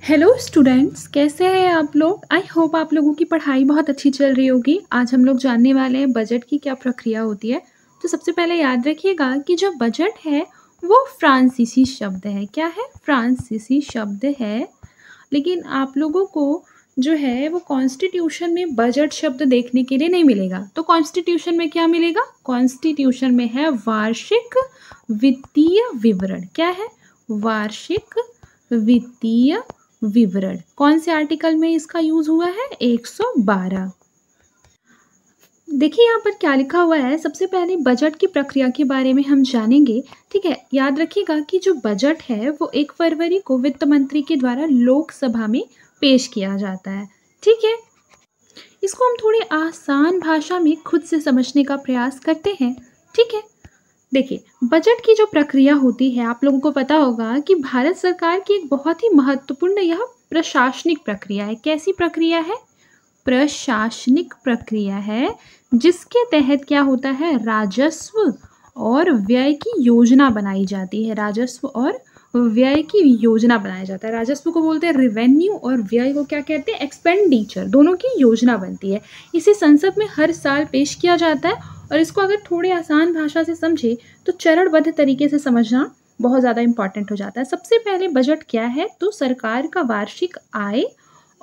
Hello students, कैसे हैं आप लोग। आई होप आप लोगों की पढ़ाई बहुत अच्छी चल रही होगी। आज हम लोग जानने वाले हैं बजट की क्या प्रक्रिया होती है। तो सबसे पहले याद रखिएगा कि जो बजट है वो फ्रांसीसी शब्द है। क्या है? फ्रांसीसी शब्द है। लेकिन आप लोगों को जो है वो कॉन्स्टिट्यूशन में बजट शब्द देखने के लिए नहीं मिलेगा। तो कॉन्स्टिट्यूशन में क्या मिलेगा? कॉन्स्टिट्यूशन में है वार्षिक वित्तीय विवरण। क्या है? वार्षिक वित्तीय विवरण। कौन से आर्टिकल में इसका यूज हुआ है? 112। देखिए यहाँ पर क्या लिखा हुआ है। सबसे पहले बजट की प्रक्रिया के बारे में हम जानेंगे। ठीक है, याद रखिएगा कि जो बजट है वो 1 फरवरी को वित्त मंत्री के द्वारा लोकसभा में पेश किया जाता है। ठीक है, इसको हम थोड़ी आसान भाषा में खुद से समझने का प्रयास करते हैं। ठीक है, देखिए बजट की जो प्रक्रिया होती है, आप लोगों को पता होगा कि भारत सरकार की एक बहुत ही महत्वपूर्ण यह प्रशासनिक प्रक्रिया है। कैसी प्रक्रिया है? प्रशासनिक प्रक्रिया है, जिसके तहत क्या होता है? राजस्व और व्यय की योजना बनाई जाती है। राजस्व और व्यय की योजना बनाया जाता है। राजस्व को बोलते हैं रेवेन्यू और व्यय को क्या कहते हैं? एक्सपेंडिचर। दोनों की योजना बनती है। इसे संसद में हर साल पेश किया जाता है। और इसको अगर थोड़ी आसान भाषा से समझे तो चरणबद्ध तरीके से समझना बहुत ज़्यादा इम्पॉर्टेंट हो जाता है। सबसे पहले बजट क्या है? तो सरकार का वार्षिक आय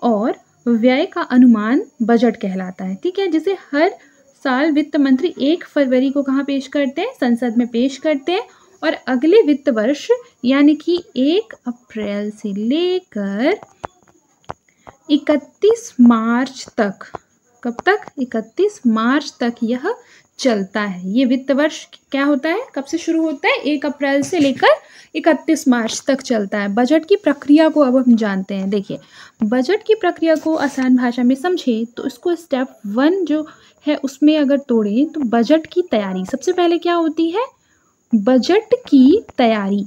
और व्यय का अनुमान बजट कहलाता है। ठीक है, जिसे हर साल वित्त मंत्री 1 फरवरी को कहाँ पेश करते हैं? संसद में पेश करते हैं। और अगले वित्त वर्ष यानी कि 1 अप्रैल से लेकर 31 मार्च तक, कब तक? 31 मार्च तक यह चलता है। ये वित्त वर्ष क्या होता है? कब से शुरू होता है? 1 अप्रैल से लेकर 31 मार्च तक चलता है। बजट की प्रक्रिया को अब हम जानते हैं। देखिए, बजट की प्रक्रिया को आसान भाषा में समझे तो इसको स्टेप 1 जो है उसमें अगर तोड़ें तो बजट की तैयारी। सबसे पहले क्या होती है? बजट की तैयारी।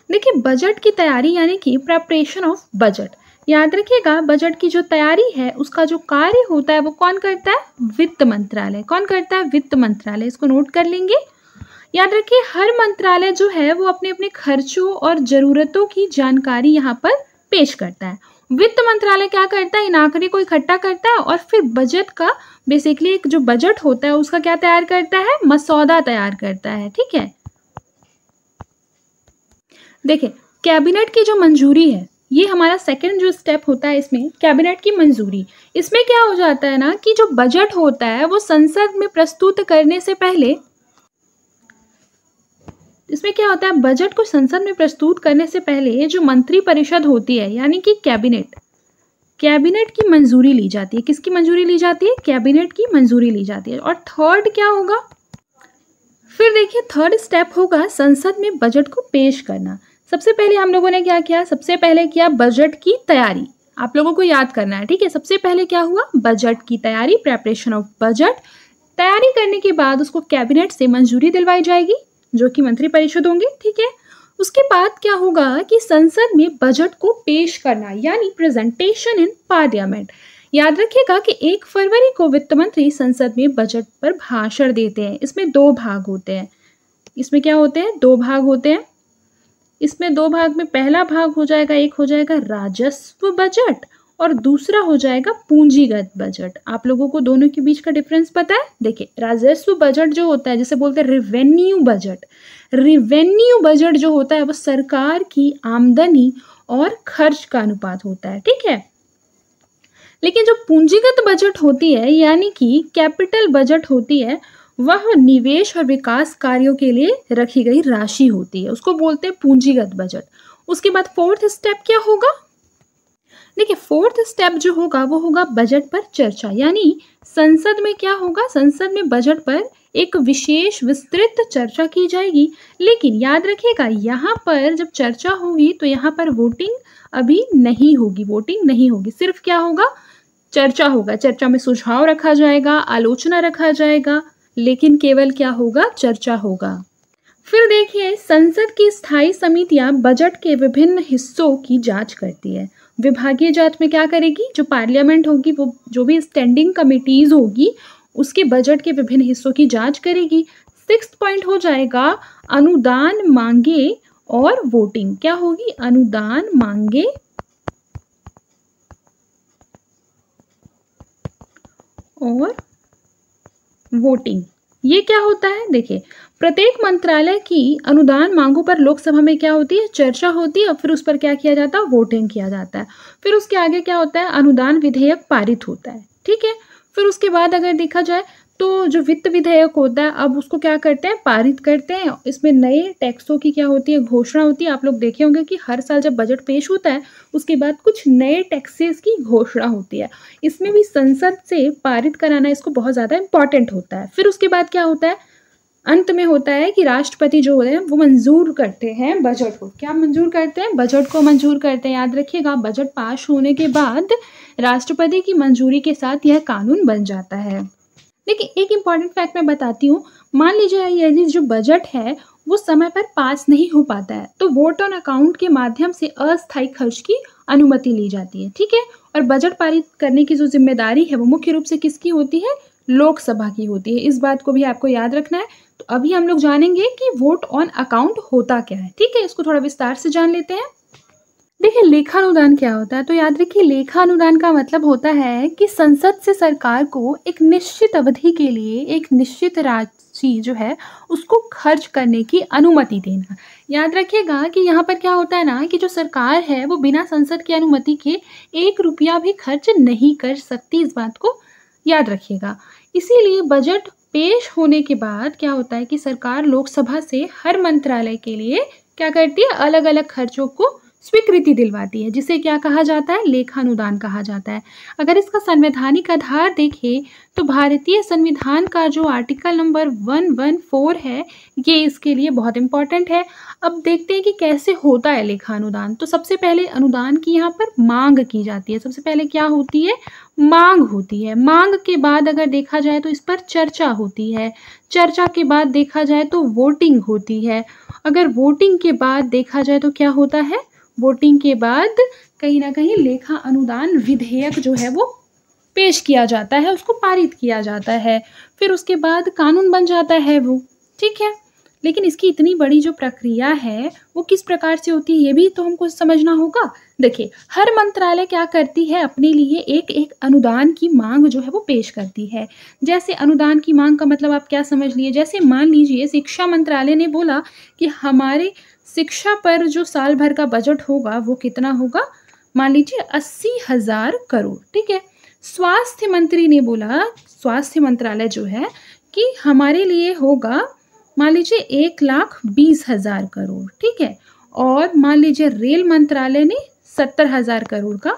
देखिए, बजट की तैयारी यानी कि प्रिपरेशन ऑफ बजट। याद रखिएगा, बजट की जो तैयारी है उसका जो कार्य होता है वो कौन करता है? वित्त मंत्रालय। कौन करता है? वित्त मंत्रालय। इसको नोट कर लेंगे। याद रखिए, हर मंत्रालय जो है वो अपने अपने खर्चों और ज़रूरतों की जानकारी यहाँ पर पेश करता है। वित्त मंत्रालय क्या करता है? इन आंकड़े को इकट्ठा करता है और फिर बजट का बेसिकली एक जो बजट होता है उसका क्या तैयार करता है? मसौदा तैयार करता है। ठीक है, देखिए कैबिनेट की जो मंजूरी है, ये हमारा सेकंड जो स्टेप होता है इसमें, कैबिनेट की मंजूरी। इसमें क्या हो जाता है ना कि जो बजट होता है वो संसद में प्रस्तुत करने से पहले, इसमें क्या होता है? बजट को संसद में प्रस्तुत करने से पहले जो मंत्री परिषद होती है यानी कि कैबिनेट, कैबिनेट की मंजूरी ली जाती है। किसकी मंजूरी ली जाती है? कैबिनेट की मंजूरी ली जाती है। और थर्ड क्या होगा? फिर देखिए, थर्ड स्टेप होगा संसद में बजट को पेश करना। सबसे पहले हम लोगों ने क्या किया? सबसे पहले किया बजट की तैयारी। आप लोगों को याद करना है। ठीक है, सबसे पहले क्या हुआ? बजट की तैयारी, प्रिपरेशन ऑफ बजट। तैयारी करने के बाद उसको कैबिनेट से मंजूरी दिलवाई जाएगी, जो कि मंत्री परिषद होंगे। ठीक है, उसके बाद क्या होगा कि संसद में बजट को पेश करना यानी प्रेजेंटेशन इन पार्लियामेंट। याद रखिएगा कि 1 फरवरी को वित्त मंत्री संसद में बजट पर भाषण देते हैं। इसमें 2 भाग होते हैं। इसमें क्या होते हैं? 2 भाग होते हैं। इसमें 2 भाग में पहला भाग हो जाएगा, एक हो जाएगा राजस्व बजट और दूसरा हो जाएगा पूंजीगत बजट। आप लोगों को दोनों के बीच का डिफरेंस पता है? देखिए, राजस्व बजट जो होता है, जिसे बोलते हैं रेवेन्यू बजट। रेवेन्यू बजट जो होता है वो सरकार की आमदनी और खर्च का अनुपात होता है। ठीक है, लेकिन जो पूंजीगत बजट होती है यानी कि कैपिटल बजट होती है, वह निवेश और विकास कार्यों के लिए रखी गई राशि होती है। उसको बोलते हैं पूंजीगत बजट। उसके बाद फोर्थ स्टेप क्या होगा? देखिए, फोर्थ स्टेप जो होगा वो होगा बजट पर चर्चा। यानी संसद में क्या होगा? संसद में बजट पर एक विशेष विस्तृत चर्चा की जाएगी। लेकिन याद रखिएगा, यहाँ पर जब चर्चा होगी तो यहाँ पर वोटिंग अभी नहीं होगी। वोटिंग नहीं होगी, सिर्फ क्या होगा? चर्चा होगा। चर्चा में सुझाव रखा जाएगा, आलोचना रखा जाएगा, लेकिन केवल क्या होगा? चर्चा होगा। फिर देखिए, संसद की स्थायी समितियां बजट के विभिन्न हिस्सों की जांच करती है। विभागीय जांच में क्या करेगी? जो पार्लियामेंट होगी, वो जो भी स्टैंडिंग कमिटीज होगी उसके बजट के विभिन्न हिस्सों की जांच करेगी। सिक्स्थ पॉइंट हो जाएगा अनुदान मांगे और वोटिंग। क्या होगी? अनुदान मांगे और वोटिंग। ये क्या होता है? देखिए, प्रत्येक मंत्रालय की अनुदान मांगों पर लोकसभा में क्या होती है? चर्चा होती है और फिर उस पर क्या किया जाता है? वोटिंग किया जाता है। फिर उसके आगे क्या होता है? अनुदान विधेयक पारित होता है। ठीक है। फिर उसके बाद अगर देखा जाए तो जो वित्त विधेयक होता है, अब उसको क्या करते हैं? पारित करते हैं। इसमें नए टैक्सों की क्या होती है? घोषणा होती है। आप लोग देखे होंगे कि हर साल जब बजट पेश होता है उसके बाद कुछ नए टैक्सेस की घोषणा होती है। इसमें भी संसद से पारित कराना इसको बहुत ज़्यादा इंपॉर्टेंट होता है। फिर उसके बाद क्या होता है? अंत में होता है कि राष्ट्रपति जो होते हैं वो मंजूर करते हैं बजट को। क्या मंजूर करते हैं? बजट को मंजूर करते हैं। याद रखिएगा, बजट पास होने के बाद राष्ट्रपति की मंजूरी के साथ यह कानून बन जाता है। देखिए, एक इम्पॉर्टेंट फैक्ट मैं बताती हूँ। मान लीजिए यदि जो बजट है वो समय पर पास नहीं हो पाता है तो वोट ऑन अकाउंट के माध्यम से अस्थायी खर्च की अनुमति ली जाती है। ठीक है। और बजट पारित करने की जो जिम्मेदारी है वो मुख्य रूप से किसकी होती है? लोकसभा की होती है। इस बात को भी आपको याद रखना है। तो अभी हम लोग जानेंगे कि वोट ऑन अकाउंट होता क्या है। ठीक है, इसको थोड़ा विस्तार से जान लेते हैं। देखिए, लेखानुदान क्या होता है? तो याद रखिए, लेखानुदान का मतलब होता है कि संसद से सरकार को एक निश्चित अवधि के लिए एक निश्चित राशि जो है उसको खर्च करने की अनुमति देना। याद रखिएगा कि यहाँ पर क्या होता है ना कि जो सरकार है वो बिना संसद की अनुमति के 1 रुपया भी खर्च नहीं कर सकती। इस बात को याद रखिएगा। इसीलिए बजट पेश होने के बाद क्या होता है कि सरकार लोकसभा से हर मंत्रालय के लिए क्या करती है? अलग अलग खर्चों को स्वीकृति दिलवाती है, जिसे क्या कहा जाता है? लेखानुदान कहा जाता है। अगर इसका संवैधानिक आधार देखें तो भारतीय संविधान का जो आर्टिकल नंबर 114 है ये इसके लिए बहुत इंपॉर्टेंट है। अब देखते हैं कि कैसे होता है लेखानुदान। तो सबसे पहले अनुदान की यहाँ पर मांग की जाती है। सबसे पहले क्या होती है? मांग होती है। मांग के बाद अगर देखा जाए तो इस पर चर्चा होती है। चर्चा के बाद देखा जाए तो वोटिंग होती है। अगर वोटिंग के बाद देखा जाए तो क्या होता है? वोटिंग के बाद कहीं ना कहीं लेखा अनुदान विधेयक जो है वो पेश किया जाता है, उसको पारित किया जाता है। फिर उसके बाद कानून बन जाता है वो। ठीक है। लेकिन इसकी इतनी बड़ी जो प्रक्रिया है वो किस प्रकार से होती है ये भी तो हमको समझना होगा। देखिए, हर मंत्रालय क्या करती है? अपने लिए एक एक अनुदान की मांग जो है वो पेश करती है। जैसे अनुदान की मांग का मतलब आप क्या समझ लिए? जैसे मान लीजिए शिक्षा मंत्रालय ने बोला कि हमारे शिक्षा पर जो साल भर का बजट होगा वो कितना होगा? मान लीजिए 80,000 करोड़। ठीक है। स्वास्थ्य मंत्री ने बोला, स्वास्थ्य मंत्रालय जो है, कि हमारे लिए होगा मान लीजिए 1,20,000 करोड़। ठीक है। और मान लीजिए रेल मंत्रालय ने 70,000 करोड़ का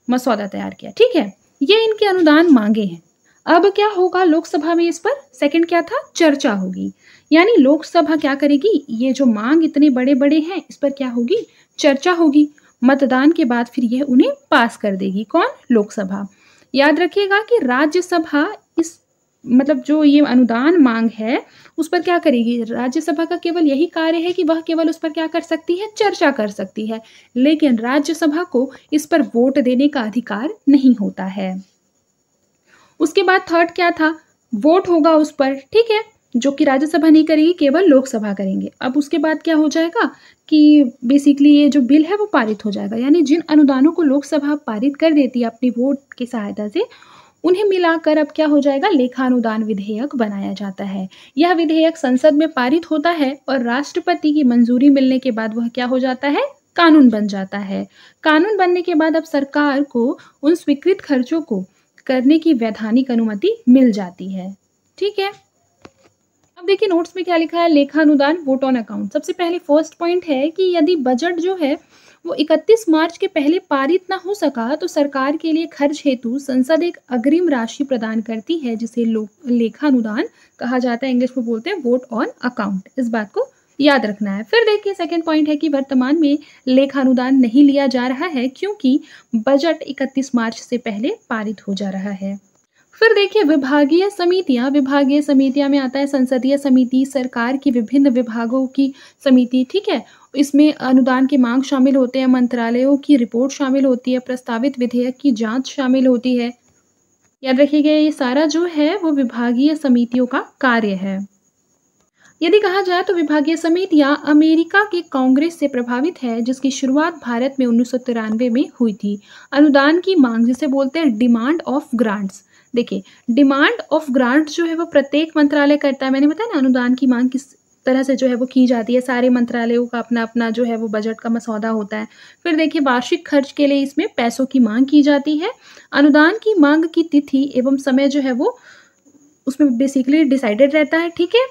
मसौदा तैयार किया। ठीक है। ये इनके अनुदान मांगे हैं। अब क्या होगा लोकसभा में? इस पर सेकंड क्या था? चर्चा होगी। यानी लोकसभा क्या करेगी? ये जो मांग इतने बड़े बड़े हैं इस पर क्या होगी? चर्चा होगी। मतदान के बाद फिर ये उन्हें पास कर देगी। कौन? लोकसभा। याद रखिएगा कि राज्यसभा इस मतलब जो ये अनुदान मांग है उस पर क्या करेगी? राज्यसभा का केवल यही कार्य है कि वह केवल उस पर क्या कर सकती है? चर्चा कर सकती है। लेकिन राज्यसभा को इस पर वोट देने का अधिकार नहीं होता है। उसके बाद थर्ड क्या था? वोट होगा उस पर। ठीक है। जो कि राज्यसभा नहीं करेगी, केवल लोकसभा करेंगे। अब उसके बाद क्या हो जाएगा कि बेसिकली ये जो बिल है वो पारित हो जाएगा। यानी जिन अनुदानों को लोकसभा पारित कर देती है अपनी वोट की सहायता से, उन्हें मिलाकर अब क्या हो जाएगा? लेखानुदान विधेयक बनाया जाता है। यह विधेयक संसद में पारित होता है और राष्ट्रपति की मंजूरी मिलने के बाद वह क्या हो जाता है? कानून बन जाता है। कानून बनने के बाद अब सरकार को उन स्वीकृत खर्चों को करने की वैधानिक अनुमति मिल जाती है। ठीक है। अब देखिए नोट्स में क्या लिखा है? लेखानुदान वोट ऑन अकाउंट। सबसे पहले फर्स्ट पॉइंट है कि यदि बजट जो है वो 31 मार्च के पहले पारित ना हो सका तो सरकार के लिए खर्च हेतु संसद एक अग्रिम राशि प्रदान करती है जिसे लेखानुदान कहा जाता है। इंग्लिश में बोलते हैं वोट ऑन अकाउंट। इस बात को याद रखना है। फिर देखिए सेकंड पॉइंट है कि वर्तमान में लेखानुदान नहीं लिया जा रहा है क्योंकि बजट 31 मार्च से पहले पारित हो जा रहा है। फिर देखिए विभागीय समितियां। विभागीय समितियां में आता है संसदीय समिति, सरकार की विभिन्न विभागों की समिति। ठीक है। इसमें अनुदान की मांग शामिल होते हैं, मंत्रालयों की रिपोर्ट शामिल होती है, प्रस्तावित विधेयक की जांच शामिल होती है। याद रखिएगा ये सारा जो है वो विभागीय समितियों का कार्य है। यदि कहा जाए तो विभागीय समितियां अमेरिका के कांग्रेस से प्रभावित है, जिसकी शुरुआत भारत में 1993 में हुई थी। अनुदान की मांग जिसे बोलते हैं डिमांड ऑफ ग्रांट्स। देखिए, डिमांड ऑफ ग्रांट्स जो है वो प्रत्येक मंत्रालय करता है। मैंने बताया ना अनुदान की मांग किस तरह से जो है वो की जाती है। सारे मंत्रालयों का अपना अपना जो है वो बजट का मसौदा होता है। फिर देखिए, वार्षिक खर्च के लिए इसमें पैसों की मांग की जाती है। अनुदान की मांग की तिथि एवं समय जो है वो उसमें बेसिकली डिसाइडेड रहता है। ठीक है,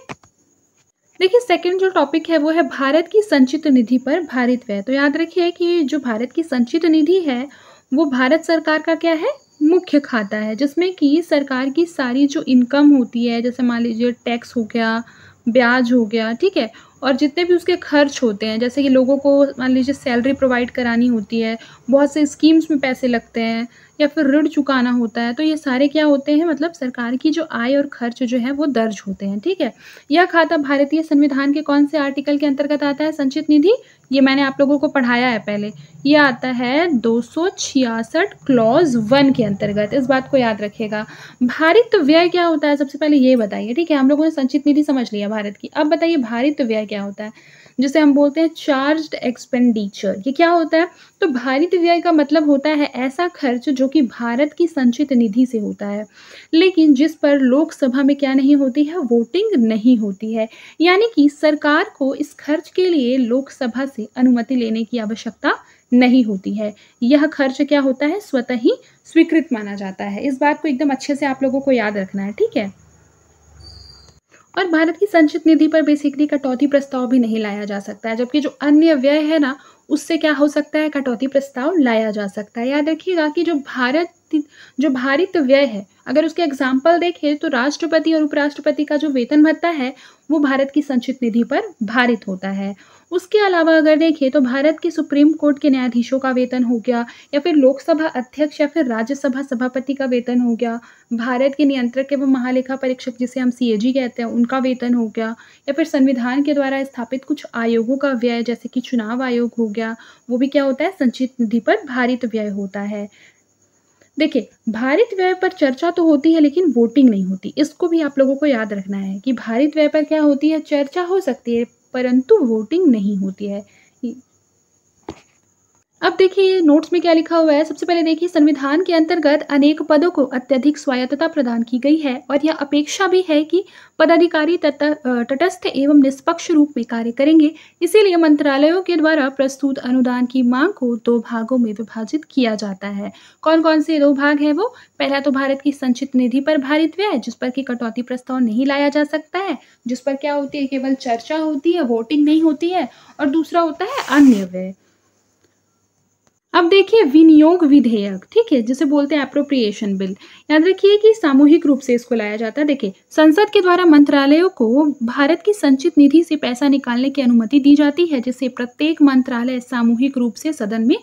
देखिए सेकंड जो टॉपिक है वो है भारत की संचित निधि पर भारित व्यय। तो याद रखिए कि जो भारत की संचित निधि है वो भारत सरकार का क्या है, मुख्य खाता है, जिसमें कि सरकार की सारी जो इनकम होती है, जैसे मान लीजिए टैक्स हो गया, ब्याज हो गया, ठीक है, और जितने भी उसके खर्च होते हैं, जैसे कि लोगों को मान लीजिए सैलरी प्रोवाइड करानी होती है, बहुत से स्कीम्स में पैसे लगते हैं, या फिर ऋण चुकाना होता है, तो ये सारे क्या होते हैं, मतलब सरकार की जो आय और खर्च जो है वो दर्ज होते हैं। ठीक है, यह खाता भारतीय संविधान के कौन से आर्टिकल के अंतर्गत आता है, संचित निधि? ये मैंने आप लोगों को पढ़ाया है पहले। ये आता है 266 क्लॉज 1 के अंतर्गत। इस बात को याद रखिएगा। भारित व्यय क्या होता है, सबसे पहले ये बताइए। ठीक है, हम लोगों ने संचित निधि समझ लिया भारत की। अब बताइए भारित व्यय क्या होता है, जिसे हम बोलते हैं चार्ज्ड एक्सपेंडिचर। ये क्या होता है? तो भारित व्यय का मतलब होता है ऐसा खर्च जो कि भारत की संचित निधि से होता है, लेकिन जिस पर लोकसभा में क्या नहीं होती है, वोटिंग नहीं होती है। यानी कि सरकार को इस खर्च के लिए लोकसभा से अनुमति लेने की आवश्यकता नहीं होती है। यह खर्च क्या होता है, स्वतः ही स्वीकृत माना जाता है। इस बात को एकदम अच्छे से आप लोगों को याद रखना है। ठीक है, और भारत की संचित निधि पर बेसिकली कटौती प्रस्ताव भी नहीं लाया जा सकता है, जबकि जो अन्य व्यय है ना उससे क्या हो सकता है, कटौती प्रस्ताव लाया जा सकता है। याद रखिएगा कि जो भारित व्यय है, अगर उसके एग्जाम्पल देखें तो राष्ट्रपति और उपराष्ट्रपति का जो वेतन भत्ता है वो भारत की संचित निधि पर भारित होता है। उसके अलावा अगर देखें तो भारत के सुप्रीम कोर्ट के न्यायाधीशों का वेतन हो गया, या फिर लोकसभा अध्यक्ष या फिर राज्यसभा सभापति का वेतन हो गया, भारत के नियंत्रक एवं महालेखा परीक्षक जिसे हम सीएजी कहते हैं उनका वेतन हो गया, या फिर संविधान के द्वारा स्थापित कुछ आयोगों का व्यय जैसे कि चुनाव आयोग हो गया, वो भी क्या होता है, संचित निधि पर भारित व्यय होता है। देखिए, भारित व्यय पर चर्चा तो होती है लेकिन वोटिंग नहीं होती। इसको भी आप लोगों को याद रखना है कि भारित व्यय पर क्या होती है, चर्चा हो सकती है परंतु वोटिंग नहीं होती है। अब देखिए नोट्स में क्या लिखा हुआ है। सबसे पहले देखिए, संविधान के अंतर्गत अनेक पदों को अत्यधिक स्वायत्तता प्रदान की गई है और यह अपेक्षा भी है कि पदाधिकारी तटस्थ एवं निष्पक्ष रूप में कार्य करेंगे। इसीलिए मंत्रालयों के द्वारा प्रस्तुत अनुदान की मांग को 2 भागों में विभाजित किया जाता है। कौन कौन से 2 भाग है वो? पहला तो भारत की संचित निधि पर भारित व्यय, जिस पर कि कटौती प्रस्ताव नहीं लाया जा सकता है, जिस पर क्या होती है, केवल चर्चा होती है, वोटिंग नहीं होती है। और दूसरा होता है अन्य व्यय। अब देखिए विनियोग विधेयक, ठीक है, जिसे बोलते हैं एप्रोप्रिएशन बिल। याद रखिए कि सामूहिक रूप से इसको लाया जाता है। देखिए, संसद के द्वारा मंत्रालयों को भारत की संचित निधि से पैसा निकालने की अनुमति दी जाती है, जिसे प्रत्येक मंत्रालय सामूहिक रूप से सदन में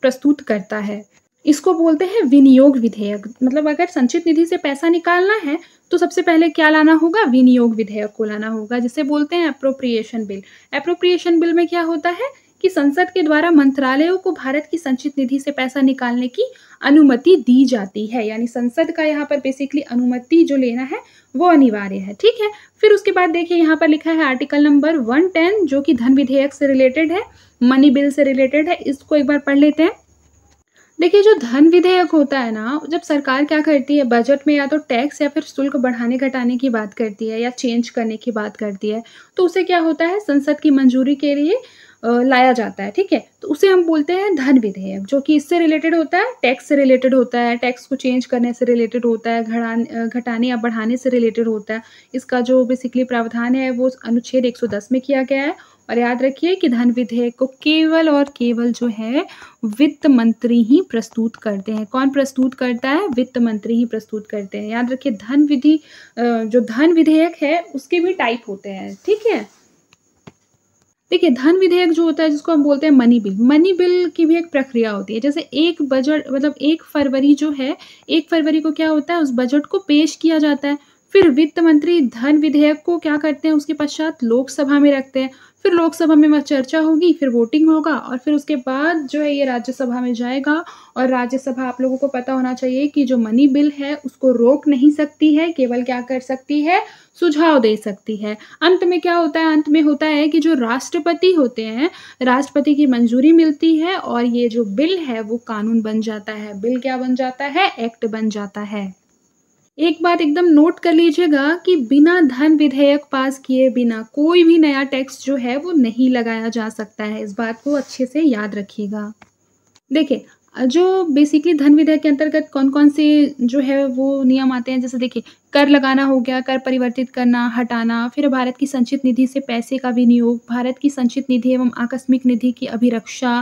प्रस्तुत करता है। इसको बोलते हैं विनियोग विधेयक। मतलब अगर संचित निधि से पैसा निकालना है तो सबसे पहले क्या लाना होगा, विनियोग विधेयक को लाना होगा, जिसे बोलते हैं एप्रोप्रिएशन बिल। एप्रोप्रिएशन बिल में क्या होता है कि संसद के द्वारा मंत्रालयों को भारत की संचित निधि से पैसा निकालने की अनुमति दी जाती है। यानी संसद का यहाँ पर बेसिकली अनुमति जो लेना है वो अनिवार्य है। ठीक है, फिर उसके बाद देखिए यहाँ पर लिखा है आर्टिकल नंबर 110 जो कि धन विधेयक से रिलेटेड है, मनी बिल से रिलेटेड है। इसको एक बार पढ़ लेते हैं। देखिए, जो धन विधेयक होता है ना, जब सरकार क्या करती है, बजट में या तो टैक्स या फिर शुल्क बढ़ाने घटाने की बात करती है या चेंज करने की बात करती है, तो उसे क्या होता है, संसद की मंजूरी के लिए लाया जाता है। ठीक है, तो उसे हम बोलते हैं धन विधेयक, जो कि इससे रिलेटेड होता है, टैक्स से रिलेटेड होता है, टैक्स को चेंज करने से रिलेटेड होता है, घटाने या बढ़ाने से रिलेटेड होता है। इसका जो बेसिकली प्रावधान है वो अनुच्छेद 110 में किया गया है। और याद रखिए कि धन विधेयक को केवल और केवल जो है वित्त मंत्री ही प्रस्तुत करते हैं। कौन प्रस्तुत करता है? वित्त मंत्री ही प्रस्तुत करते हैं। याद रखिए जो धन विधेयक है उसके भी टाइप होते हैं। ठीक है, देखिए धन विधेयक जो होता है जिसको हम बोलते हैं मनी बिल, मनी बिल की भी एक प्रक्रिया होती है। जैसे एक बजट मतलब 1 फरवरी जो है, 1 फरवरी को क्या होता है, उस बजट को पेश किया जाता है। फिर वित्त मंत्री धन विधेयक को क्या करते हैं, उसके पश्चात लोकसभा में रखते हैं, फिर लोकसभा में वह चर्चा होगी, फिर वोटिंग होगा और फिर उसके बाद जो है ये राज्यसभा में जाएगा। और राज्यसभा आप लोगों को पता होना चाहिए कि जो मनी बिल है उसको रोक नहीं सकती है, केवल क्या कर सकती है, सुझाव दे सकती है। अंत में क्या होता है, अंत में होता है कि जो राष्ट्रपति होते हैं, राष्ट्रपति की मंजूरी मिलती है और ये जो बिल है वो कानून बन जाता है। बिल क्या बन जाता है, एक्ट बन जाता है। एक बात एकदम नोट कर लीजिएगा कि बिना धन विधेयक पास किए बिना कोई भी नया टैक्स जो है वो नहीं लगाया जा सकता है। इस बात को अच्छे से याद रखिएगा। देखिए, जो बेसिकली धन विधेयक के अंतर्गत कौन-कौन से जो है वो नियम आते हैं, जैसे देखिए कर लगाना हो गया, कर परिवर्तित करना, हटाना, फिर भारत की संचित निधि से पैसे का विनियोग, भारत की संचित निधि एवं आकस्मिक निधि की अभिरक्षा,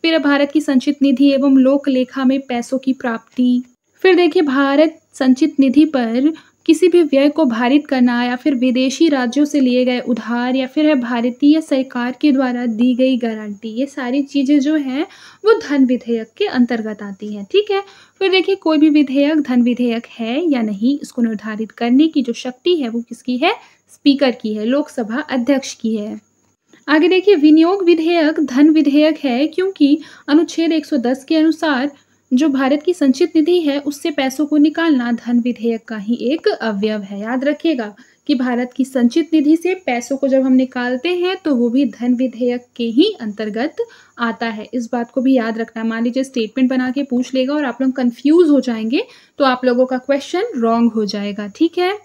फिर भारत की संचित निधि एवं लोक लेखा में पैसों की प्राप्ति, फिर देखिए भारत संचित निधि पर किसी भी व्यय को भारित करना या फिर विदेशी राज्यों से लिए गए उधार या फिर है भारतीय सरकार के द्वारा दी गई गारंटी, ये सारी चीज़ें जो हैं वो धन विधेयक के अंतर्गत आती हैं। ठीक है, फिर देखिए कोई भी विधेयक धन विधेयक है या नहीं, इसको निर्धारित करने की जो शक्ति है वो किसकी है, स्पीकर की है, लोकसभा अध्यक्ष की है। आगे देखिए विनियोग विधेयक धन विधेयक है क्योंकि अनुच्छेद 110 के अनुसार जो भारत की संचित निधि है उससे पैसों को निकालना धन विधेयक का ही एक अवयव है। याद रखिएगा कि भारत की संचित निधि से पैसों को जब हम निकालते हैं तो वो भी धन विधेयक के ही अंतर्गत आता है। इस बात को भी याद रखना। मान लीजिए स्टेटमेंट बना के पूछ लेगा और आप लोग कंफ्यूज हो जाएंगे तो आप लोगों का क्वेश्चन रॉन्ग हो जाएगा। ठीक है,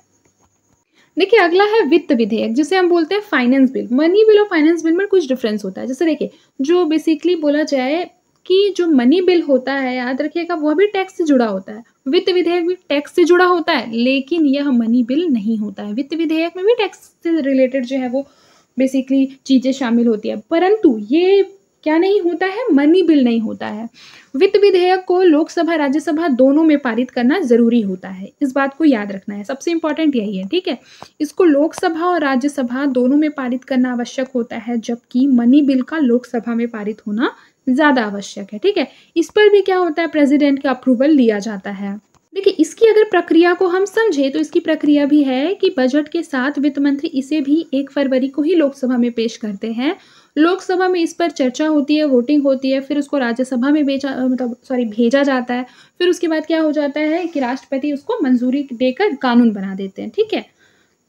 देखिए अगला है वित्त विधेयक जिसे हम बोलते हैं फाइनेंस बिल। मनी बिल और फाइनेंस बिल में कुछ डिफरेंस होता है। जैसे देखिए जो बेसिकली बोला जाए कि जो मनी बिल होता है, याद रखिएगा वह भी टैक्स से जुड़ा होता है। वित्त विधेयक भी टैक्स से जुड़ा होता है लेकिन यह मनी बिल नहीं होता है। वित्त विधेयक में भी टैक्स से रिलेटेड जो है वो बेसिकली चीज़ें शामिल होती है, परंतु ये क्या नहीं होता है, मनी बिल नहीं होता है। वित्त विधेयक को लोकसभा राज्यसभा दोनों में पारित करना जरूरी होता है। इस बात को याद रखना है, सबसे इंपॉर्टेंट यही है। ठीक है, इसको लोकसभा और राज्यसभा दोनों में पारित करना आवश्यक होता है, जबकि मनी बिल का लोकसभा में पारित होना ज़्यादा आवश्यक है। ठीक है, इस पर भी क्या होता है, प्रेसिडेंट का अप्रूवल लिया जाता है। देखिए इसकी अगर प्रक्रिया को हम समझें तो इसकी प्रक्रिया भी है कि बजट के साथ वित्त मंत्री इसे भी 1 फरवरी को ही लोकसभा में पेश करते हैं। लोकसभा में इस पर चर्चा होती है, वोटिंग होती है, फिर उसको राज्यसभा में भेजा जाता है। फिर उसके बाद क्या हो जाता है कि राष्ट्रपति उसको मंजूरी देकर कानून बना देते हैं। ठीक है,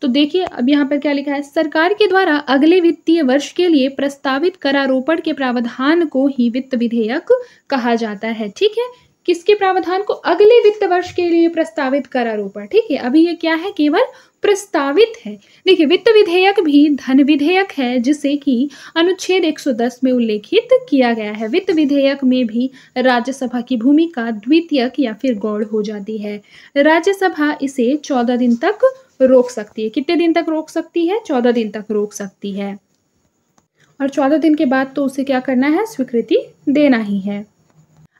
तो देखिए अब यहाँ पर क्या लिखा है, सरकार के द्वारा अगले वित्तीय वर्ष के लिए प्रस्तावित करारोपण के प्रावधान को ही वित्त विधेयक कहा जाता है। ठीक है, किसके प्रावधान को, अगले वित्त वर्ष के लिए प्रस्तावित करारोपण। ठीक है, अभी ये क्या है, केवल प्रस्तावित है। देखिए वित्त विधेयक भी धन विधेयक है जिसे कि अनुच्छेद 110 में उल्लेखित किया गया है। वित्त विधेयक में भी राज्यसभा की भूमिका द्वितीयक या फिर गौण हो जाती है। राज्यसभा इसे 14 दिन तक रोक सकती है। कितने दिन तक रोक सकती है, 14 दिन तक रोक सकती है। और 14 दिन के बाद तो उसे क्या करना है, स्वीकृति देना ही है।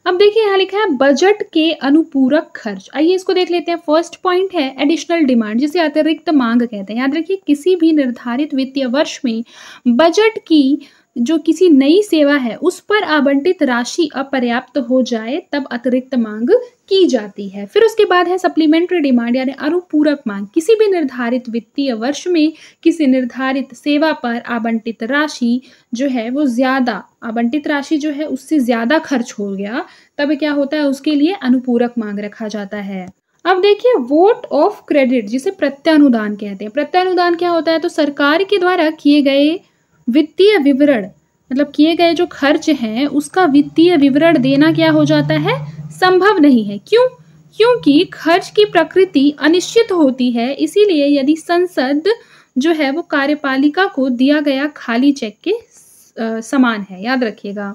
अब देखिए यहाँ लिखा है बजट के अनुपूरक खर्च। आइए इसको देख लेते हैं। फर्स्ट पॉइंट है एडिशनल डिमांड, जिसे अतिरिक्त मांग कहते हैं। याद रखिए किसी भी निर्धारित वित्तीय वर्ष में बजट की जो किसी नई सेवा है उस पर आवंटित राशि अपर्याप्त हो जाए तब अतिरिक्त मांग की जाती है। फिर उसके बाद है सप्लीमेंट्री डिमांड यानी अनुपूरक मांग। किसी भी निर्धारित वित्तीय वर्ष में किसी निर्धारित सेवा पर आवंटित राशि जो है वो ज़्यादा, आवंटित राशि जो है उससे ज़्यादा खर्च हो गया तब क्या होता है, उसके लिए अनुपूरक मांग रखा जाता है। अब देखिए वोट ऑफ क्रेडिट जिसे प्रत्यानुदान कहते हैं। प्रत्यानुदान क्या होता है, तो सरकार के द्वारा किए गए वित्तीय विवरण, मतलब किए गए जो खर्च हैं उसका वित्तीय विवरण देना क्या हो जाता है, संभव नहीं है। क्यों, क्योंकि खर्च की प्रकृति अनिश्चित होती है। इसीलिए यदि संसद जो है वो कार्यपालिका को दिया गया खाली चेक के समान है। याद रखिएगा,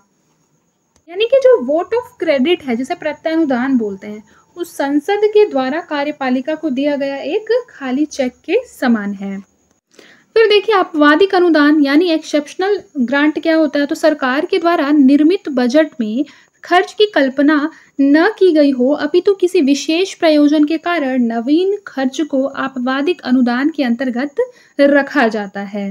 यानी कि जो वोट ऑफ क्रेडिट है जिसे प्रत्यानुदान बोलते हैं उस संसद के द्वारा कार्यपालिका को दिया गया एक खाली चेक के समान है। फिर देखिए आपवादिक अनुदान यानी एक्सेप्शनल ग्रांट क्या होता है, तो सरकार के द्वारा निर्मित बजट में खर्च की कल्पना न की गई हो अपितु किसी विशेष प्रयोजन के कारण नवीन खर्च को आपवादिक अनुदान के अंतर्गत रखा जाता है।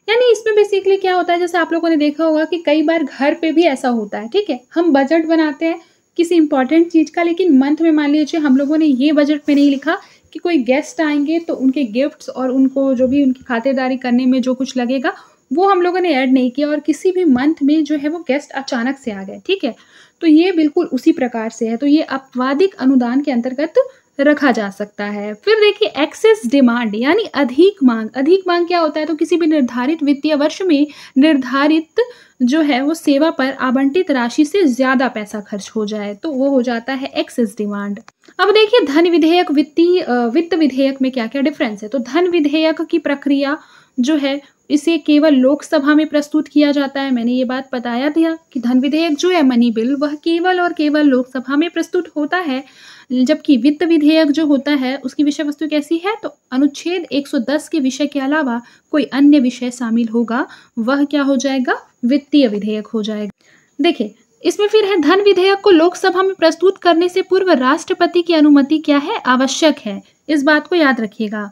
यानी इसमें बेसिकली क्या होता है, जैसे आप लोगों ने देखा होगा कि कई बार घर पे भी ऐसा होता है। ठीक है, हम बजट बनाते हैं किसी इंपॉर्टेंट चीज़ का, लेकिन मंथ में मान लीजिए हम लोगों ने ये बजट में नहीं लिखा कि कोई गेस्ट आएँगे तो उनके गिफ्ट्स और उनको जो भी उनकी खातिरदारी करने में जो कुछ लगेगा, वो हम लोगों ने ऐड नहीं किया और किसी भी मंथ में जो है वो गेस्ट अचानक से आ गए, ठीक है? तो ये बिल्कुल उसी प्रकार से है, तो ये अपवादिक अनुदान के अंतर्गत रखा जा सकता है। फिर देखिए एक्सेस डिमांड यानी अधिक माँग। अधिक माँग क्या होता है? तो किसी भी निर्धारित वित्तीय वर्ष में निर्धारित जो है वो सेवा पर आवंटित राशि से ज़्यादा पैसा खर्च हो जाए, तो वो हो जाता है एक्सेस डिमांड। अब देखिए धन विधेयक वित्त विधेयक में क्या-क्या डिफरेंस है? तो धन विधेयक की प्रक्रिया जो है इसे केवल लोकसभा में प्रस्तुत किया जाता है। मैंने ये बात बताया था कि धन विधेयक जो है मनी बिल वह केवल और केवल लोकसभा में प्रस्तुत होता है, जबकि वित्त विधेयक जो होता है उसकी विषय वस्तु कैसी है? तो अनुच्छेद 110 के विषय के अलावा कोई अन्य विषय शामिल होगा, वह क्या हो जाएगा? वित्तीय विधेयक हो जाएगा। देखिए इसमें फिर है धन विधेयक को लोकसभा में प्रस्तुत करने से पूर्व राष्ट्रपति की अनुमति क्या है? आवश्यक है। इस बात को याद रखिएगा।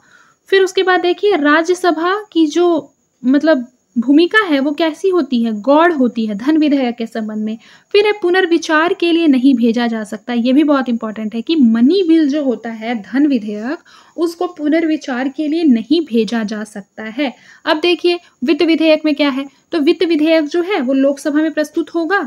फिर उसके बाद देखिए राज्यसभा की जो मतलब भूमिका है वो कैसी होती है? गौड़ होती है धन विधेयक के संबंध में। फिर है पुनर्विचार के लिए नहीं भेजा जा सकता। ये भी बहुत इंपॉर्टेंट है कि मनी बिल जो होता है धन विधेयक उसको पुनर्विचार के लिए नहीं भेजा जा सकता है। अब देखिए वित्त विधेयक में क्या है? तो वित्त विधेयक जो है वो लोकसभा में प्रस्तुत होगा,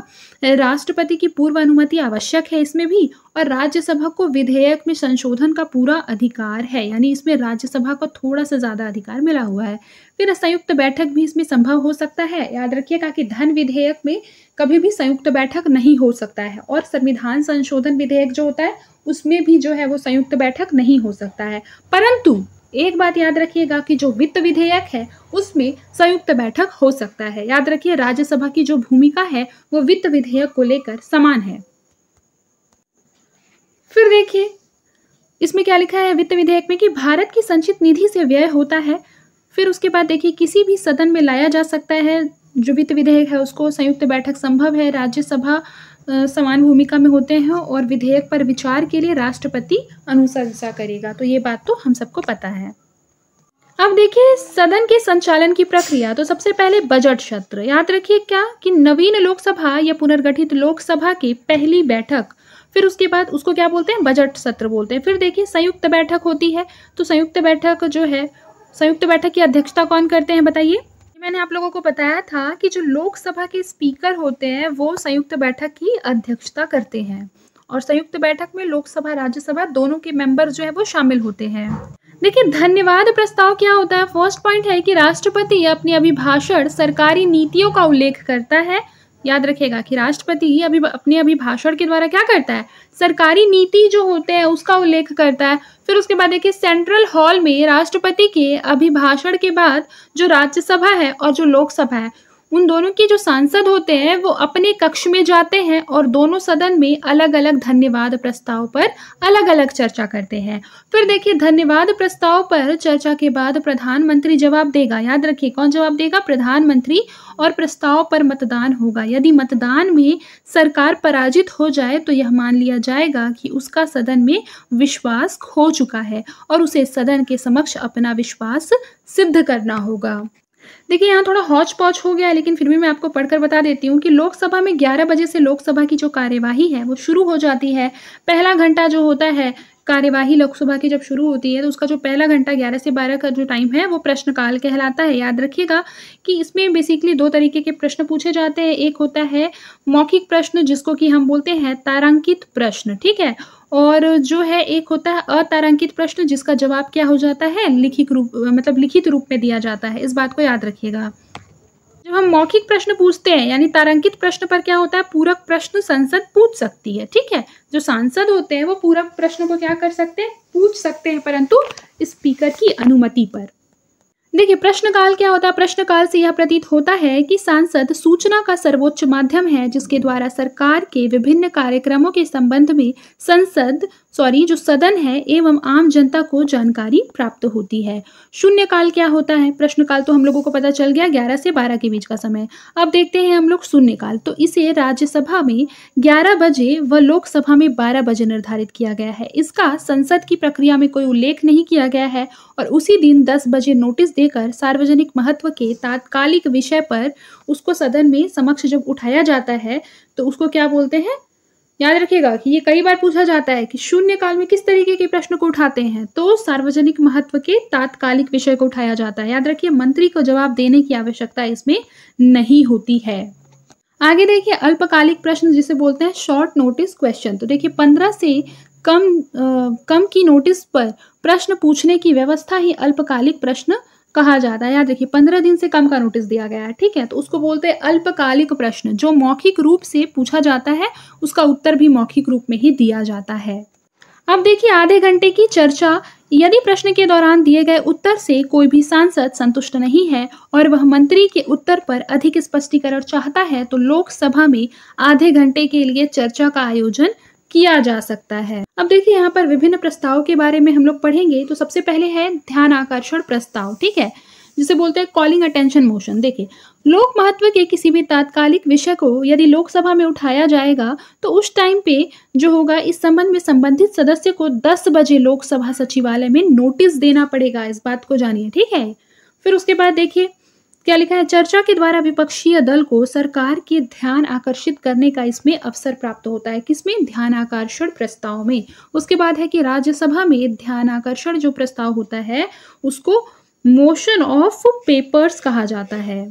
राष्ट्रपति की पूर्व अनुमति आवश्यक है इसमें भी, और राज्यसभा को विधेयक में संशोधन का पूरा अधिकार है, यानी इसमें राज्यसभा को थोड़ा सा ज़्यादा अधिकार मिला हुआ है। फिर संयुक्त बैठक भी इसमें संभव हो सकता है। याद रखिएगा कि धन विधेयक में कभी भी संयुक्त बैठक नहीं हो सकता है, और संविधान संशोधन विधेयक जो होता है उसमें भी जो है वो संयुक्त बैठक नहीं हो सकता है। परंतु एक बात याद रखिएगा कि जो वित्त विधेयक है उसमें संयुक्त बैठक हो सकता है। याद रखिए राज्यसभा की जो भूमिका है वो वित्त विधेयक को लेकर समान है। फिर देखिए इसमें क्या लिखा है वित्त विधेयक में कि भारत की संचित निधि से व्यय होता है। फिर उसके बाद देखिए किसी भी सदन में लाया जा सकता है जो वित्त विधेयक है उसको, संयुक्त बैठक संभव है, राज्यसभा समान भूमिका में होते हैं, और विधेयक पर विचार के लिए राष्ट्रपति अनुशंसा करेगा। तो ये बात तो हम सबको पता है। अब देखिए सदन के संचालन की प्रक्रिया। तो सबसे पहले बजट सत्र। याद रखिए क्या कि नवीन लोकसभा या पुनर्गठित लोकसभा की पहली बैठक, फिर उसके बाद उसको क्या बोलते हैं? बजट सत्र बोलते हैं। फिर देखिए संयुक्त बैठक होती है, तो संयुक्त बैठक जो है, संयुक्त बैठक की अध्यक्षता कौन करते हैं बताइए? मैंने आप लोगों को बताया था कि जो लोकसभा के स्पीकर होते हैं वो संयुक्त बैठक की अध्यक्षता करते हैं, और संयुक्त बैठक में लोकसभा राज्यसभा दोनों के मेंबर जो है वो शामिल होते हैं। देखिए धन्यवाद प्रस्ताव क्या होता है? फर्स्ट पॉइंट है कि राष्ट्रपति अपने अभिभाषण सरकारी नीतियों का उल्लेख करता है। याद रखिएगा कि राष्ट्रपति अपने अभिभाषण के द्वारा क्या करता है? सरकारी नीति जो होते हैं उसका उल्लेख करता है। फिर उसके बाद देखिए सेंट्रल हॉल में राष्ट्रपति के अभिभाषण के बाद जो राज्यसभा है और जो लोकसभा है उन दोनों के जो सांसद होते हैं वो अपने कक्ष में जाते हैं और दोनों सदन में अलग अलग धन्यवाद प्रस्ताव पर अलग अलग चर्चा करते हैं। फिर देखिए धन्यवाद प्रस्ताव पर चर्चा के बाद प्रधानमंत्री जवाब देगा। याद रखिए कौन जवाब देगा? प्रधानमंत्री। और प्रस्ताव पर मतदान होगा। यदि मतदान में सरकार पराजित हो जाए तो यह मान लिया जाएगा कि उसका सदन में विश्वास खो चुका है और उसे सदन के समक्ष अपना विश्वास सिद्ध करना होगा। देखिए यहाँ थोड़ा हौच पौच हो गया है, लेकिन फिर भी मैं आपको पढ़कर बता देती हूँ कि लोकसभा में 11 बजे से लोकसभा की जो कार्यवाही है वो शुरू हो जाती है। पहला घंटा जो होता है कार्यवाही लोकसभा की जब शुरू होती है तो उसका जो पहला घंटा 11 से 12 का जो टाइम है वो प्रश्नकाल कहलाता है। याद रखिएगा कि इसमें बेसिकली 2 तरीके के प्रश्न पूछे जाते हैं। एक होता है मौखिक प्रश्न जिसको कि हम बोलते हैं तारांकित प्रश्न, ठीक है, और जो है एक होता है अतारांकित प्रश्न जिसका जवाब क्या हो जाता है? लिखित रूप में दिया जाता है। इस बात को याद रखिएगा। जब हम मौखिक प्रश्न पूछते हैं यानी तारांकित प्रश्न पर क्या होता है? पूरक प्रश्न संसद पूछ सकती है, ठीक है। जो सांसद होते हैं वो पूरक प्रश्न को क्या कर सकते हैं? पूछ सकते हैं, परंतु स्पीकर की अनुमति पर। देखिए प्रश्नकाल क्या होता है? प्रश्नकाल से यह प्रतीत होता है कि सांसद सूचना का सर्वोच्च माध्यम है जिसके द्वारा सरकार के विभिन्न कार्यक्रमों के संबंध में जो सदन है एवं आम जनता को जानकारी प्राप्त होती है। शून्यकाल क्या होता है? प्रश्नकाल तो हम लोगों को पता चल गया 11 से 12 के बीच का समय। अब देखते हैं हम लोग शून्यकाल। तो इसे राज्यसभा में 11 बजे व लोकसभा में 12 बजे निर्धारित किया गया है। इसका संसद की प्रक्रिया में कोई उल्लेख नहीं किया गया है और उसी दिन 10 बजे नोटिस देकर सार्वजनिक महत्व के तात्कालिक विषय पर उसको सदन में समक्ष जब उठाया जाता है तो उसको क्या बोलते हैं? याद रखिएगा कि ये कई बार पूछा जाता है कि शून्यकाल में किस तरीके के प्रश्न को उठाते हैं, तो सार्वजनिक महत्व के तात्कालिक विषय को उठाया जाता है। याद रखिए, मंत्री को जवाब देने की आवश्यकता इसमें नहीं होती है। आगे देखिए, अल्पकालिक प्रश्न जिसे बोलते हैं शॉर्ट नोटिस क्वेश्चन। तो देखिए 15 से कम की नोटिस पर प्रश्न पूछने की व्यवस्था ही अल्पकालिक प्रश्न कहा जाता है। याद रखिए, 15 दिन से कम का नोटिस दिया गया है, ठीक है, तो उसको बोलते हैं अल्पकालिक प्रश्न। जो मौखिक रूप से पूछा जाता है उसका उत्तर भी मौखिक रूप में ही दिया जाता है। अब देखिए, आधे घंटे की चर्चा। यदि प्रश्न के दौरान दिए गए उत्तर से कोई भी सांसद संतुष्ट नहीं है और वह मंत्री के उत्तर पर अधिक स्पष्टीकरण चाहता है तो लोकसभा में आधे घंटे के लिए चर्चा का आयोजन किया जा सकता है। अब देखिए, यहाँ पर विभिन्न प्रस्ताव के बारे में हम लोग पढ़ेंगे। तो सबसे पहले है ध्यान आकर्षण प्रस्ताव, ठीक है, जिसे बोलते हैं कॉलिंग अटेंशन मोशन। देखिए, लोक महत्व के किसी भी तात्कालिक विषय को यदि लोकसभा में उठाया जाएगा तो उस टाइम पे जो होगा, इस संबंध में संबंधित सदस्य को 10 बजे लोकसभा सचिवालय में नोटिस देना पड़ेगा। इस बात को जानिए, ठीक है। फिर उसके बाद देखिए क्या लिखा है, चर्चा के द्वारा विपक्षीय दल को सरकार के ध्यान आकर्षित करने का इसमें अवसर प्राप्त होता है। किसमें? ध्यान आकर्षण प्रस्ताव में। उसके बाद है कि राज्यसभा में ध्यान आकर्षण जो प्रस्ताव होता है उसको मोशन ऑफ पेपर्स कहा जाता है।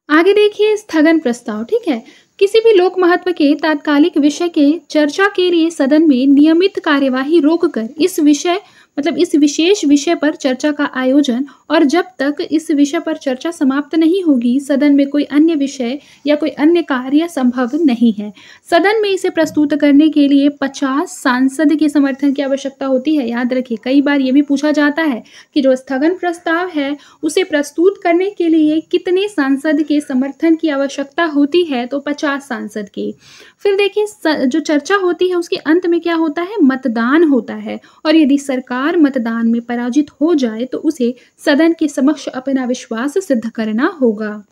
आगे देखिए, स्थगन प्रस्ताव, ठीक है, किसी भी लोक महत्व के तात्कालिक विषय के चर्चा के लिए सदन में नियमित कार्यवाही रोककर इस विशेष विषय पर चर्चा का आयोजन, और जब तक इस विषय पर चर्चा समाप्त नहीं होगी सदन में कोई अन्य विषय या कोई अन्य कार्य संभव नहीं है। सदन में इसे प्रस्तुत करने के लिए 50 सांसद के समर्थन की आवश्यकता होती है। याद रखिए, कई बार ये भी पूछा जाता है कि जो स्थगन प्रस्ताव है उसे प्रस्तुत करने के लिए कितने सांसद के समर्थन की आवश्यकता होती है, तो 50 सांसद की। फिर देखिए, जो चर्चा होती है उसके अंत में क्या होता है, मतदान होता है, और यदि सरकार मतदान में पराजित हो जाए तो उसे सदन के समक्ष अपना विश्वास सिद्ध करना होगा।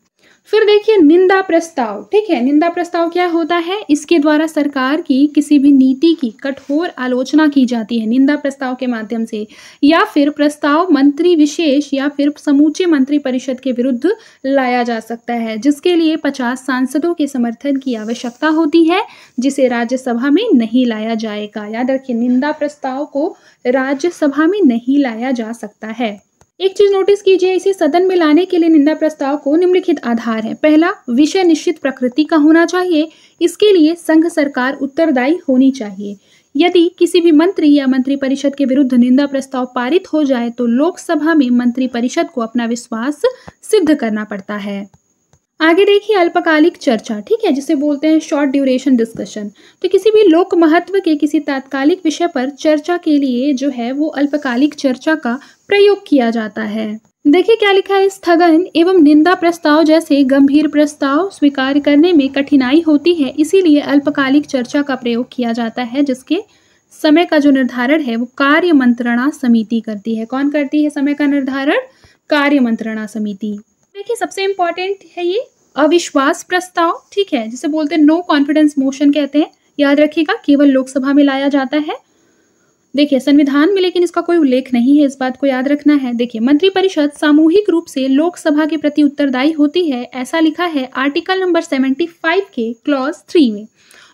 फिर देखिए, निंदा प्रस्ताव, ठीक है, निंदा प्रस्ताव क्या होता है, इसके द्वारा सरकार की किसी भी नीति की कठोर आलोचना की जाती है निंदा प्रस्ताव के माध्यम से, या फिर प्रस्ताव मंत्री विशेष या फिर समूचे मंत्री परिषद के विरुद्ध लाया जा सकता है, जिसके लिए 50 सांसदों के समर्थन की आवश्यकता होती है, जिसे राज्यसभा में नहीं लाया जाएगा। याद रखिए, निंदा प्रस्ताव को राज्यसभा में नहीं लाया जा सकता है। एक चीज नोटिस कीजिए, इसे सदन में लाने के लिए निंदा प्रस्ताव को निम्नलिखित आधार है। पहला, विषय निश्चित प्रकृति का होना चाहिए। इसके लिए संघ सरकार उत्तरदायी होनी चाहिए। यदि किसी भी मंत्री या मंत्री परिषद के विरुद्ध निंदा प्रस्ताव पारित हो जाए तो लोकसभा में मंत्री परिषद को अपना विश्वास सिद्ध करना पड़ता है। आगे देखिए, अल्पकालिक चर्चा, ठीक है, जिसे बोलते हैं शॉर्ट ड्यूरेशन डिस्कशन। तो किसी भी लोक महत्व के किसी तात्कालिक विषय पर चर्चा के लिए जो है वो अल्पकालिक चर्चा का प्रयोग किया जाता है। देखिए क्या लिखा है, स्थगन एवं निंदा प्रस्ताव जैसे गंभीर प्रस्ताव स्वीकार करने में कठिनाई होती है, इसीलिए अल्पकालिक चर्चा का प्रयोग किया जाता है, जिसके समय का जो निर्धारण है वो कार्य मंत्रणा समिति करती है। कौन करती है समय का निर्धारण? कार्य मंत्रणा समिति। देखिए, सबसे इंपॉर्टेंट है ये अविश्वास प्रस्ताव, ठीक है, जिसे बोलते हैं नो कॉन्फिडेंस मोशन कहते हैं। याद रखिएगा, केवल लोकसभा में लाया जाता है। देखिए, संविधान में लेकिन इसका कोई उल्लेख नहीं है, इस बात को याद रखना है। देखिए, मंत्रिपरिषद सामूहिक रूप से लोकसभा के प्रति उत्तरदायी होती है, ऐसा लिखा है आर्टिकल नंबर 75 के क्लॉज 3 में।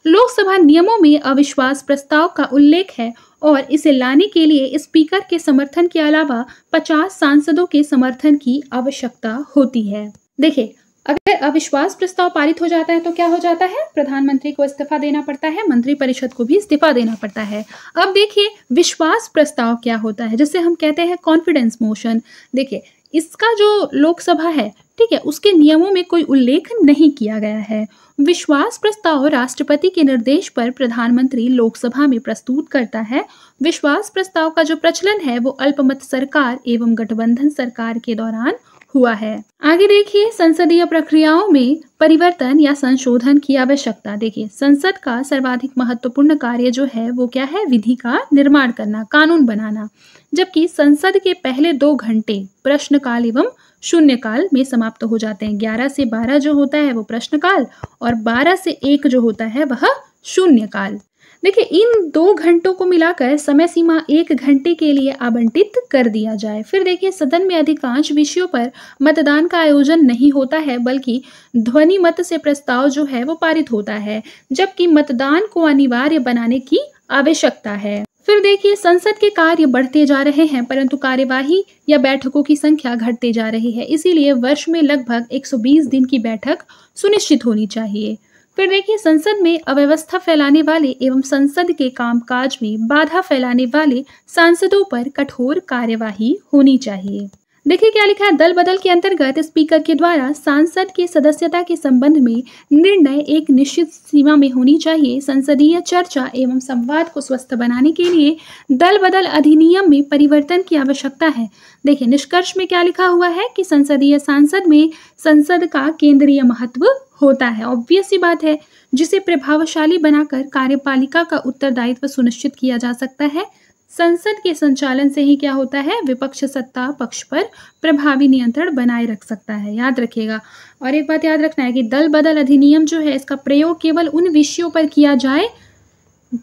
लोकसभा नियमों में अविश्वास प्रस्ताव का उल्लेख है और इसे लाने के लिए स्पीकर के समर्थन के अलावा 50 सांसदों के समर्थन की आवश्यकता होती है। देखिए, अगर अविश्वास प्रस्ताव पारित हो जाता है तो क्या हो जाता है, प्रधानमंत्री को इस्तीफा देना पड़ता है, मंत्रिपरिषद को भी इस्तीफा देना पड़ता है। अब देखिए, विश्वास प्रस्ताव क्या होता है, जिसे हम कहते हैं कॉन्फिडेंस मोशन। देखिए, इसका जो लोकसभा है, ठीक है, उसके नियमों में कोई उल्लेख नहीं किया गया है। विश्वास प्रस्ताव राष्ट्रपति के निर्देश पर प्रधानमंत्री लोकसभा में प्रस्तुत करता है। विश्वास प्रस्ताव का जो प्रचलन है वो अल्पमत सरकार एवं गठबंधन सरकार के दौरान हुआ है। आगे देखिए, संसदीय प्रक्रियाओं में परिवर्तन या संशोधन की आवश्यकता। देखिए, संसद का सर्वाधिक महत्वपूर्ण कार्य जो है वो क्या है, विधि का निर्माण करना, कानून बनाना, जबकि संसद के पहले 2 घंटे प्रश्नकाल एवं शून्यकाल में समाप्त हो जाते हैं। 11 से 12 जो होता है वो प्रश्नकाल और 12 से 1 जो होता है वह शून्यकाल। देखिए इन 2 घंटों को मिलाकर समय सीमा 1 घंटे के लिए आवंटित कर दिया जाए। फिर देखिए सदन में अधिकांश विषयों पर मतदान का आयोजन नहीं होता है, बल्कि ध्वनि मत से प्रस्ताव जो है वो पारित होता है, जबकि मतदान को अनिवार्य बनाने की आवश्यकता है। फिर देखिए संसद के कार्य बढ़ते जा रहे हैं, परंतु कार्यवाही या बैठकों की संख्या घटते जा रही है। इसीलिए वर्ष में लगभग 120 दिन की बैठक सुनिश्चित होनी चाहिए। फिर देखिए संसद में अव्यवस्था फैलाने वाले एवं संसद के कामकाज में बाधा फैलाने वाले सांसदों पर कठोर कार्यवाही होनी चाहिए। देखिए क्या लिखा है, दल बदल के अंतर्गत स्पीकर के द्वारा सांसद की सदस्यता के संबंध में निर्णय एक निश्चित सीमा में होनी चाहिए। संसदीय चर्चा एवं संवाद को स्वस्थ बनाने के लिए दल बदल अधिनियम में परिवर्तन की आवश्यकता है। देखिए निष्कर्ष में क्या लिखा हुआ है कि संसदीय सांसद में संसद का केंद्रीय महत्व होता है। ऑब्वियस सी बात है, जिसे प्रभावशाली बनाकर कार्यपालिका का उत्तरदायित्व सुनिश्चित किया जा सकता है। संसद के संचालन से ही क्या होता है, विपक्ष सत्ता पक्ष पर प्रभावी नियंत्रण बनाए रख सकता है। याद रखिएगा। और एक बात याद रखना है कि दल बदल अधिनियम जो है इसका प्रयोग केवल उन विषयों पर किया जाए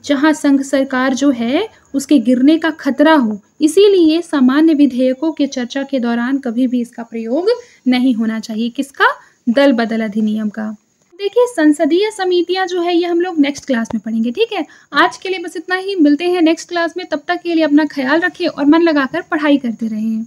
जहां संघ सरकार जो है उसके गिरने का खतरा हो। इसीलिए सामान्य विधेयकों के चर्चा के दौरान कभी भी इसका प्रयोग नहीं होना चाहिए। किसका? दल बदल अधिनियम का। देखिए संसदीय समितियां जो है ये हम लोग नेक्स्ट क्लास में पढ़ेंगे, ठीक है। आज के लिए बस इतना ही, मिलते हैं नेक्स्ट क्लास में। तब तक के लिए अपना ख्याल रखिए और मन लगाकर पढ़ाई करते रहें।